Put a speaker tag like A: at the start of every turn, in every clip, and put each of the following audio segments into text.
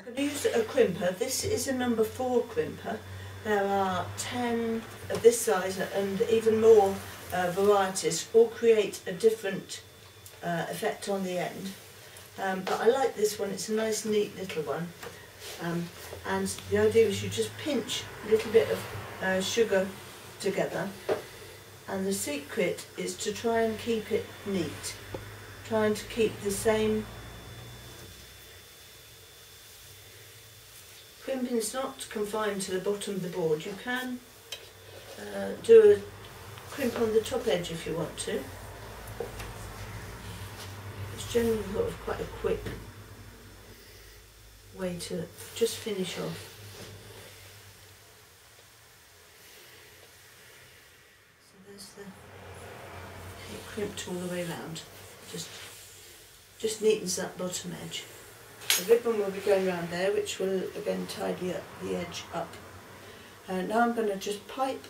A: I'm going to use a crimper. This is a number 4 crimper. There are 10 of this size and even more varieties, all create a different effect on the end. But I like this one, it's a nice neat little one. And the idea is you just pinch a little bit of sugar together, and the secret is to try and keep it neat, trying to keep the same. Crimping is not confined to the bottom of the board. You can do a crimp on the top edge if you want to. It's generally sort of quite a quick way to just finish off. So there's the cake crimped all the way around. Just neatens that bottom edge. The ribbon will be going around there, which will again tidy up the edge up. Now I'm going to just pipe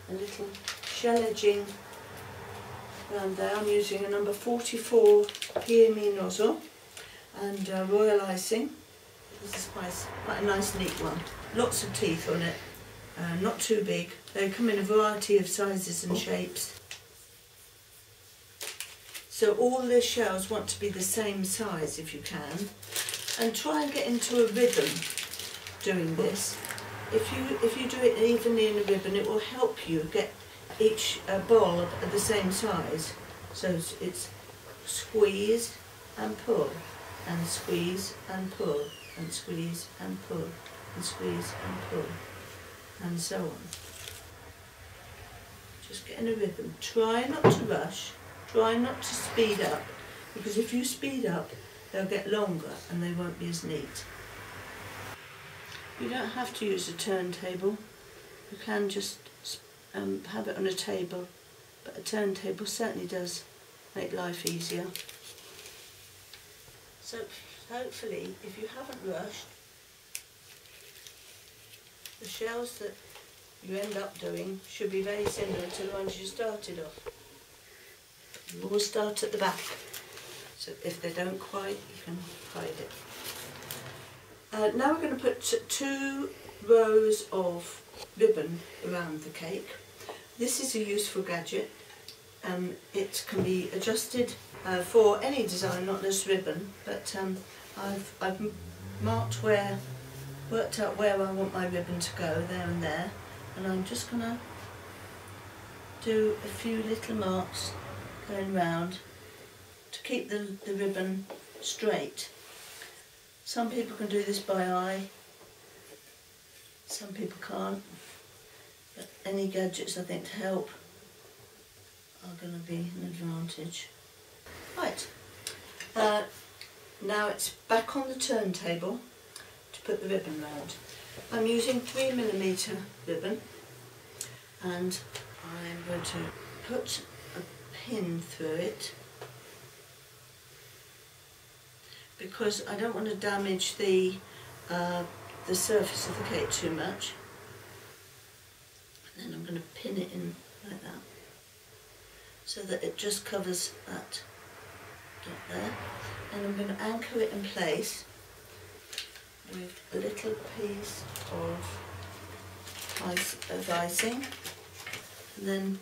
A: a little shell edging around there. I'm using a number 44 PME nozzle and royal icing. This is quite a nice neat one. Lots of teeth on it, not too big. They come in a variety of sizes and shapes. So all the shells want to be the same size if you can. And try and get into a rhythm doing this. If you do it evenly in a ribbon, it will help you get each ball at the same size. So it's squeeze and pull, and squeeze and pull, and squeeze and pull, and squeeze and pull, and so on. Just get in a rhythm. Try not to rush, try not to speed up, because if you speed up, they'll get longer and they won't be as neat. You don't have to use a turntable. You can just have it on a table, but a turntable certainly does make life easier. So hopefully, if you haven't rushed, the shells that you end up doing should be very similar to the ones you started off. You always start at the back. So if they don't quite, you can hide it. Now we're going to put 2 rows of ribbon around the cake. This is a useful gadget. It can be adjusted for any design, not just ribbon, but I've worked out where I want my ribbon to go, there and there, and I'm just going to do a few little marks going round to keep the ribbon straight. Some people can do this by eye, some people can't, but any gadgets I think to help are going to be an advantage. Right, now it's back on the turntable to put the ribbon round. I'm using 3mm ribbon, and I'm going to put a pin through it because I don't want to damage the surface of the cake too much. And then I'm going to pin it in like that, so that it just covers that dot there. And I'm going to anchor it in place with a little piece of icing, and then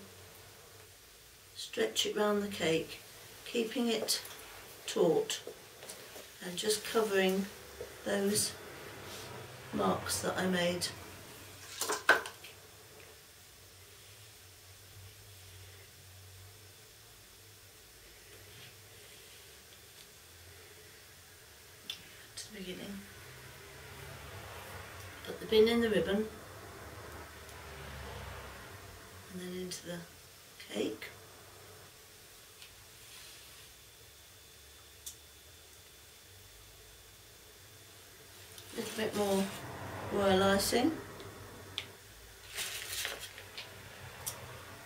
A: stretch it round the cake, keeping it taut and just covering those marks that I made. To the beginning. Put the pin in the ribbon and then into the cake. A little bit more royal icing.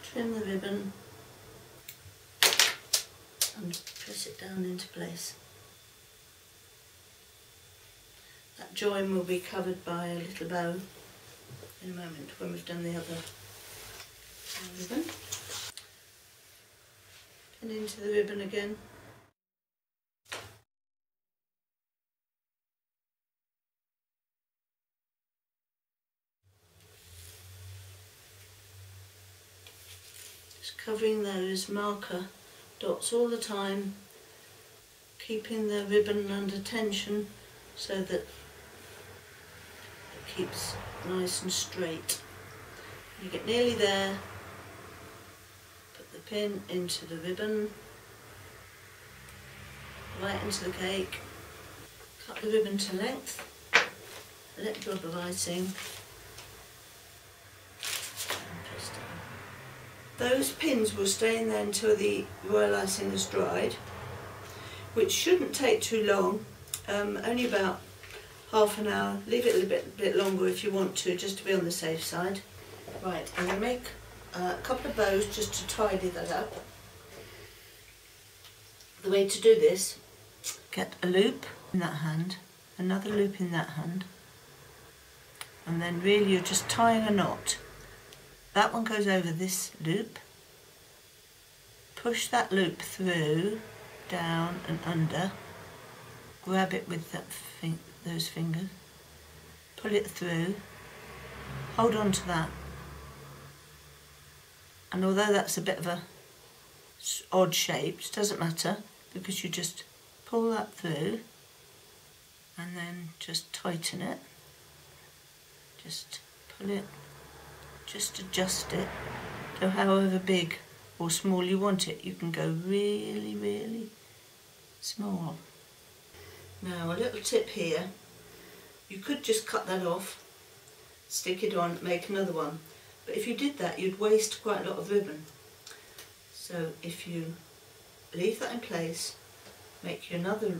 A: Trim the ribbon and press it down into place. That join will be covered by a little bow in a moment when we've done the other ribbon. Pin into the ribbon again. covering those marker dots all the time, keeping the ribbon under tension so that it keeps nice and straight. You get nearly there, put the pin into the ribbon, right into the cake, cut the ribbon to length, a little drop of icing, and twist it. Those pins will stay in there until the royal icing is dried, which shouldn't take too long, only about half an hour. Leave it a bit longer if you want to, just to be on the safe side. Right, I'm going to make a couple of bows just to tidy that up. The way to do this, get a loop in that hand, another loop in that hand, and then really you're just tying a knot. That one goes over this loop, push that loop through, down and under, grab it with that those fingers, pull it through, hold on to that, and although that's a bit of a odd shape, it doesn't matter, because you just pull that through and then just tighten it, just pull it, just adjust it to however big or small you want it. You can go really, really small. Now a little tip here, you could just cut that off, stick it on, make another one, but if you did that you'd waste quite a lot of ribbon. So if you leave that in place, make another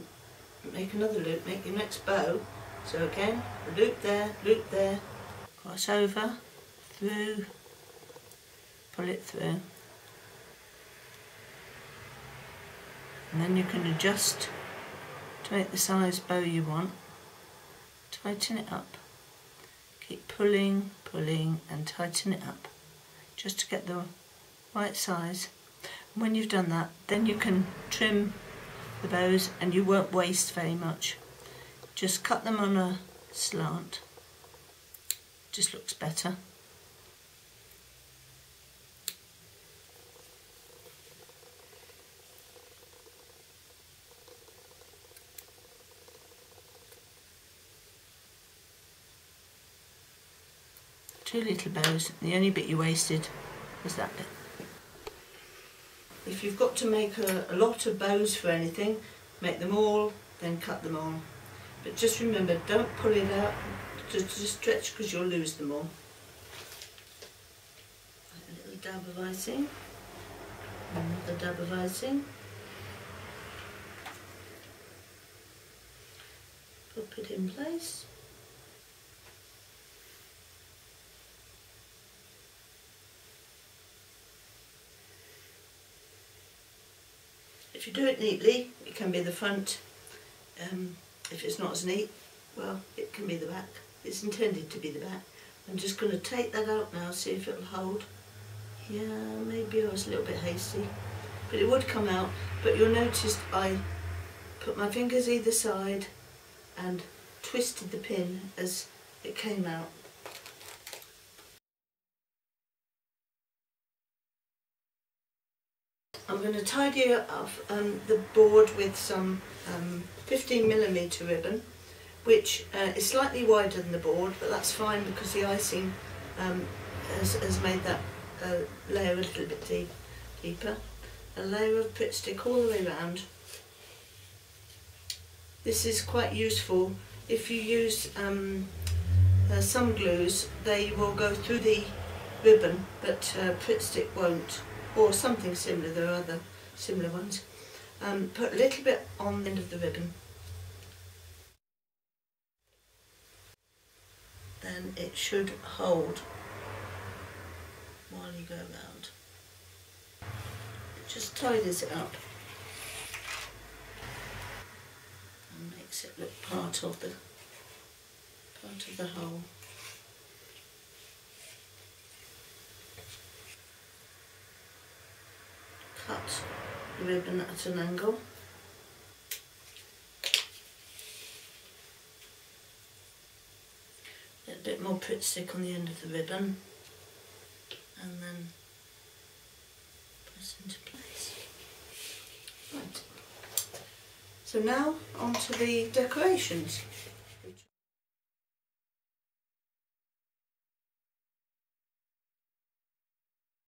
A: loop, make your next bow. So again, a loop there, cross over, through, pull it through, and then you can adjust to make the size bow you want, tighten it up, keep pulling and tighten it up just to get the right size. And when you've done that, then you can trim the bows and you won't waste very much. Just cut them on a slant, just looks better. Two little bows, the only bit you wasted was that bit. If you've got to make a lot of bows for anything, make them all, then cut them all. But just remember, don't pull it out to stretch, because you'll lose them all. A little dab of icing, another dab of icing. Pop it in place. If you do it neatly, it can be the front. If it's not as neat, well, it can be the back. It's intended to be the back. I'm just going to take that out now, see if it'll hold. Yeah, maybe I was a little bit hasty, but it would come out. But you'll notice I put my fingers either side and twisted the pin as it came out. I'm going to tidy up the board with some 15mm ribbon, which is slightly wider than the board, but that's fine because the icing has made that layer a little bit deeper. A layer of Pritt stick all the way around. This is quite useful if you use some glues. They will go through the ribbon, but Pritt stick won't. Or something similar, there are other similar ones. Put a little bit on the end of the ribbon. Then it should hold while you go around. It just tidies it up and makes it look part of the whole. Cut the ribbon at an angle. Get a bit more Pritt stick on the end of the ribbon, and then this into place. Right. So now on to the decorations.